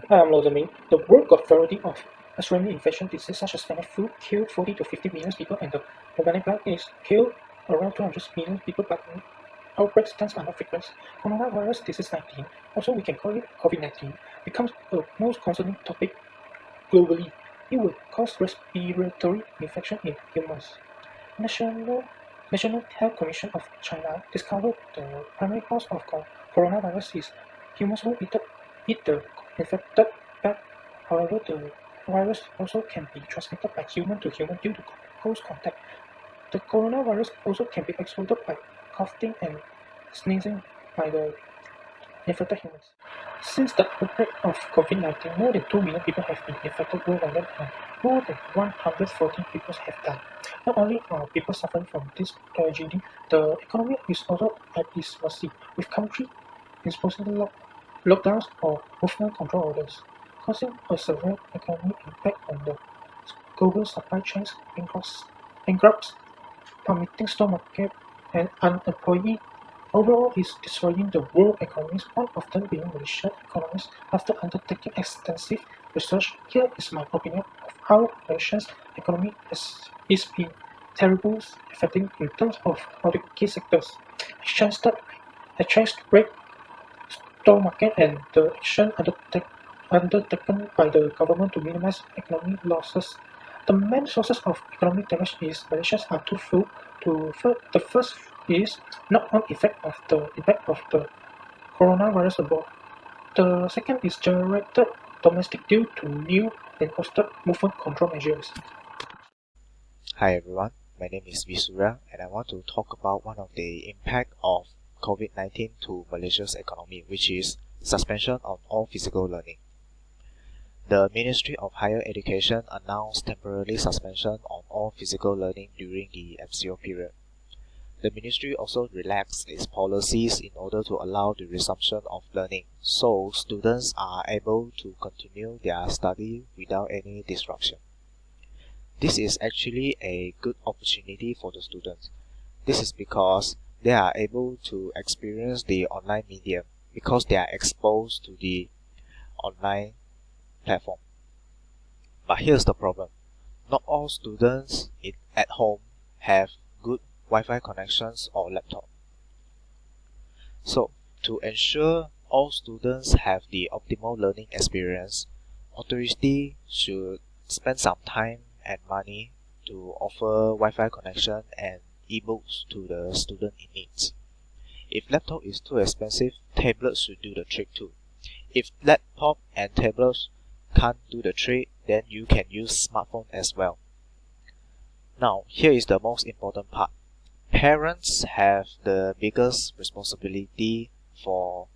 Hi, I'm Lozamin. The world got variety of extremely infectious diseases such as Spanish flu killed 40 to 50 million people and the bubonic plague is killed around 200 million people, but outbreaks are not frequent. Coronavirus disease 19, also we can call it COVID-19, becomes the most concerning topic globally. It will cause respiratory infection in humans. National National Health Commission of China discovered the primary cause of coronavirus is humans who eat the infected bat. However, the virus also can be transmitted by human to human due to close contact. The coronavirus also can be exported by coughing and sneezing by the infected humans. Since the outbreak of COVID-19, more than 2 million people have been infected worldwide and more than 114 people have died. Not only are people suffering from this tragedy, the economy is also at its mercy, with countries imposing lockdowns or movement control orders, causing a severe economic impact on the global supply chains, bankrupts, plummeting stock market, and unemployment. Overall, is destroying the world economies, one of them being Malaysian economies. After undertaking extensive research, here is my opinion of how Malaysia's economy is being terribly affecting in terms of all the key sectors. Exchange rate, stock market, and the action undertaken by the government to minimize economic losses. The main sources of economic damage in Malaysia are twofold. The first is knock-on effect of the impact of the coronavirus abroad. The second is generated domestic due to new imposed movement control measures. Hi everyone, my name is VSURYA and I want to talk about one of the impact of COVID-19 to Malaysia's economy, which is suspension of all physical learning. The Ministry of Higher Education announced temporary suspension on all physical learning during the MCO period. The ministry also relaxed its policies in order to allow the resumption of learning, so students are able to continue their study without any disruption. This is actually a good opportunity for the students. This is because they are able to experience the online medium because they are exposed to the online platform. But here's the problem. Not all students at home have good Wi-Fi connections or laptop. So, to ensure all students have the optimal learning experience, authorities should spend some time and money to offer Wi-Fi connection and e-books to the student in need. If laptop is too expensive, tablets should do the trick too. If laptop and tablets can't do the trick, then you can use smartphone as well. Now, here is the most important part. Parents have the biggest responsibility for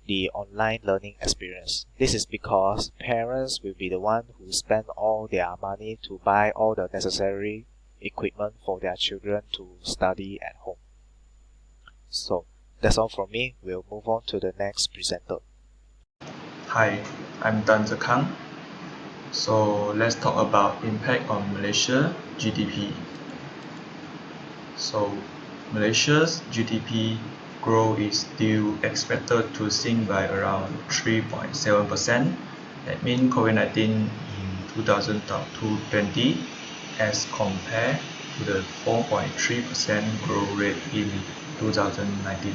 the online learning experience. This is because parents will be the one who spend all their money to buy all the necessary equipment for their children to study at home. So, that's all from me. We'll move on to the next presenter. Hi, I'm KHANG. So let's talk about impact on Malaysia GDP. So Malaysia's GDP growth is still expected to sink by around 3.7%. That means COVID-19 in 2020 as compared to the 4.3% growth rate in 2019.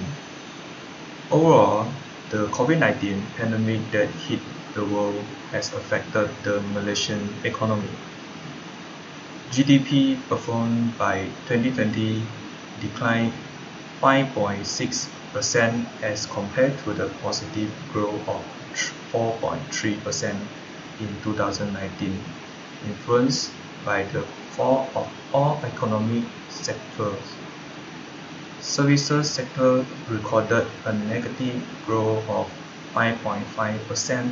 Overall, the COVID-19 pandemic that hit the world has affected the Malaysian economy. GDP performed by 2020 declined 5.6% as compared to the positive growth of 4.3% in 2019, influenced by the fall of all economic sectors. Services sector recorded a negative growth of 5.5%.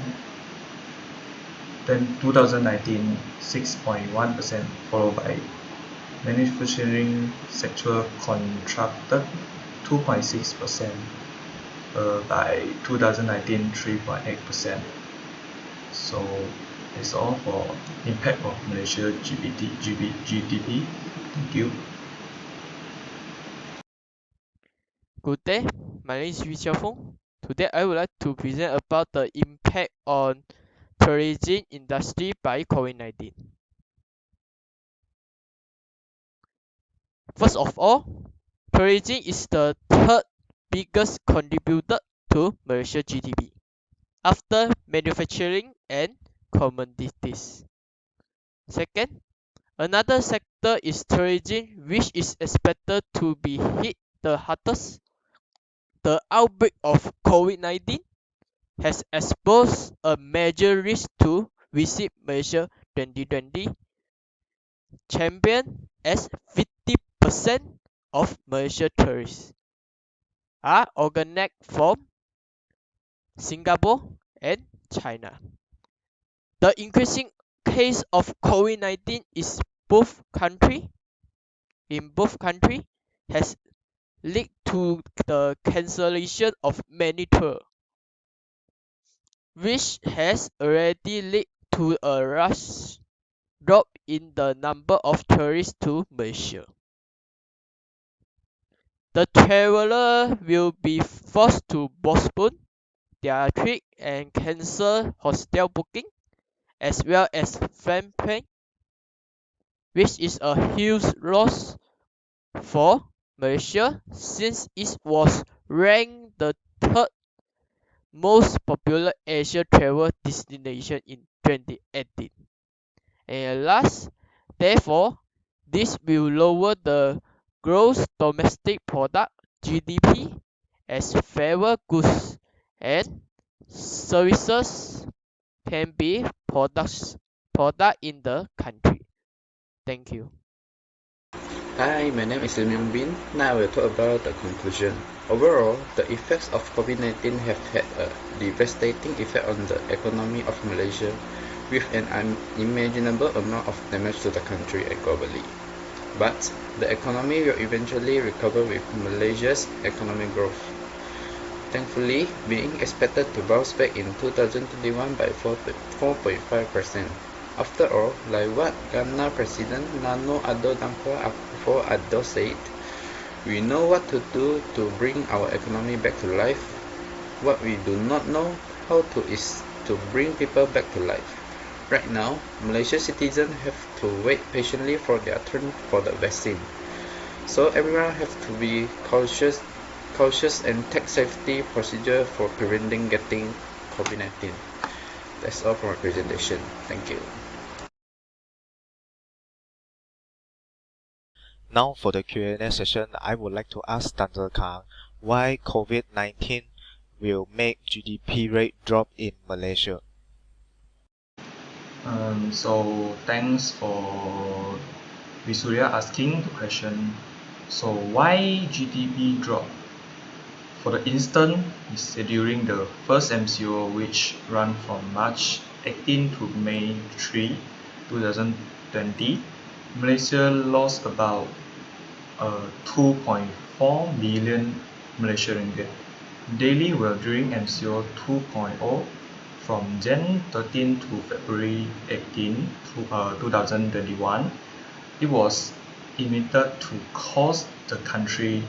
Then 2019, 6.1%, followed by manufacturing sector contracted 2.6%, by 2019, 3.8%. So that's all for impact of Malaysia GDP. Thank you. Good day, my name is Yu Xiaofeng. Today I would like to present about the impact on tourism industry by COVID-19. First of all, tourism is the third biggest contributor to Malaysia GDP after manufacturing and commodities. Second, another sector is tourism, which is expected to be hit the hardest. The outbreak of COVID-19 has exposed a major risk to visit Malaysia 2020, championed as 50% of Malaysia tourists are organized from Singapore and China. The increasing case of COVID-19 in both countries has led to the cancellation of many tours, which has already led to a rush drop in the number of tourists to Malaysia. The traveler will be forced to postpone their trip and cancel hotel booking as well as flight plan, which is a huge loss for Malaysia since it was ranked the third most popular Asia travel destination in 2018. And last, therefore, this will lower the gross domestic product (GDP) as fewer goods and services can be product in the country. Thank you. Hi, my name is Lim Bin. Now I will talk about the conclusion. Overall, the effects of COVID-19 have had a devastating effect on the economy of Malaysia, with an unimaginable amount of damage to the country and globally. But the economy will eventually recover with Malaysia's economic growth, thankfully being expected to bounce back in 2021 by 4.5%. After all, like what Ghana President Nano Addo Dankwa said, we know what to do to bring our economy back to life. What we do not know how to is to bring people back to life. Right now, Malaysian citizens have to wait patiently for their turn for the vaccine. So everyone have to be cautious and take safety procedure for preventing getting COVID-19. That's all for my presentation. Thank you. Now for the Q&A session, I would like to ask Dr. KHANG why COVID-19 will make GDP rate drop in Malaysia. So thanks for VSURYA asking the question. So why GDP drop? For the instance, is during the first MCO, which ran from March 18 to May 3, 2020, Malaysia lost about 2.4 billion Malaysian ringgit. Daily during MCO 2.0 from Jan 13 to February 18, 2021, it was estimated to cost the country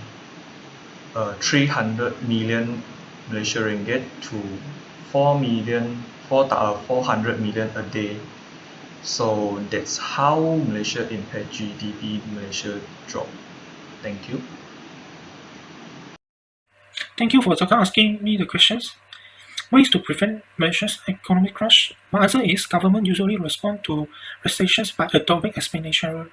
300 million Malaysian ringgit to 400 million a day. So that's how Malaysia impact GDP Malaysia drop. Thank you. Thank you for asking me the questions. Ways to prevent Malaysia's economic crash? My answer is government usually respond to recessions by adopting expansionary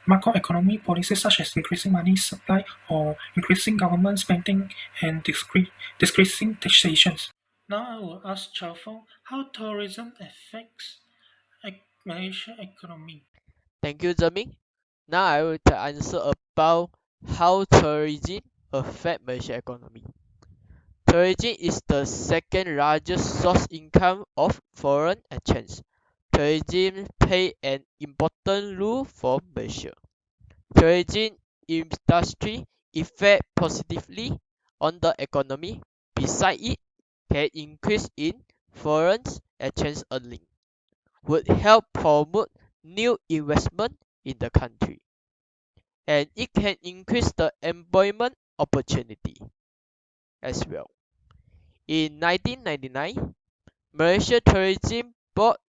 macroeconomic policies such as increasing money supply or increasing government spending and decreasing taxations. Now I will ask Chalfong how tourism affects Malaysia economy. Thank you, Zheming. Now I will answer about how tourism affect Malaysia economy. Tourism is the second largest source income of foreign exchange. Tourism play an important role for Malaysia. Tourism industry effect positively on the economy. Besides it, can increase in foreign exchange earning, would help promote new investment in the country, and it can increase the employment opportunity as well. In 1999, Malaysia tourism sport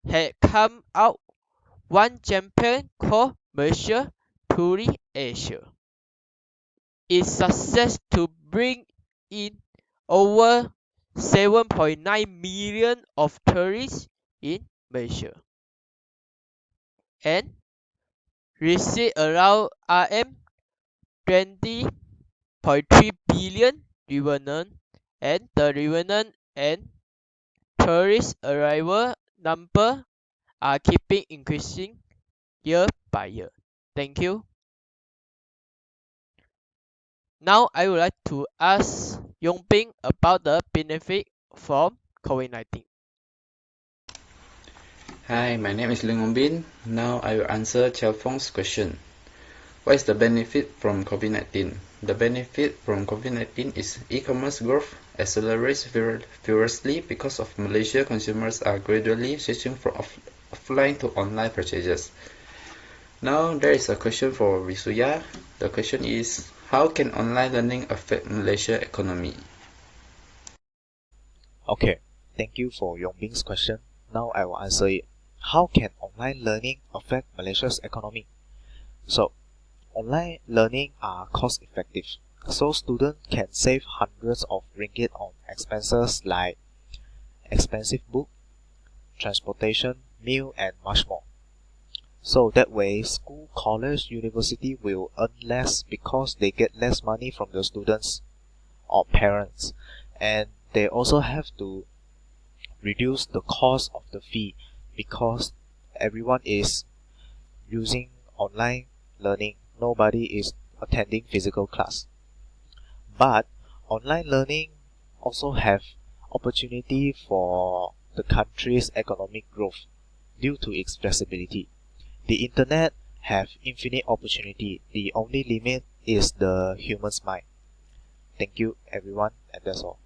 had come out one champion called Malaysia Asia. Its success to bring in over 7.9 million of tourists in Malaysia and received around RM 20.3 billion revenue, and the revenue and tourist arrival number are keeping increasing year by year. Thank you. Now I would like to ask Yongbin about the benefit from COVID-19. Hi, my name is Bin. Now I will answer Chalfong's question. What is the benefit from COVID-19? The benefit from COVID-19 is e-commerce growth accelerates furiously because of Malaysia consumers are gradually switching from offline to online purchases. Now there is a question for VSURYA. The question is, how can online learning affect Malaysia economy? Okay, thank you for Yongbing's question. Now I will answer it. How can online learning affect Malaysia's economy? So, online learning are cost effective, so students can save hundreds of ringgit on expenses like expensive book, transportation, meal, and much more. So that way, school, college, university will earn less because they get less money from the students or parents, and they also have to reduce the cost of the fee because everyone is using online learning. Nobody is attending physical class. But online learning also have opportunity for the country's economic growth due to its flexibility. The internet have infinite opportunity. The only limit is the human's mind. Thank you everyone, and that's all.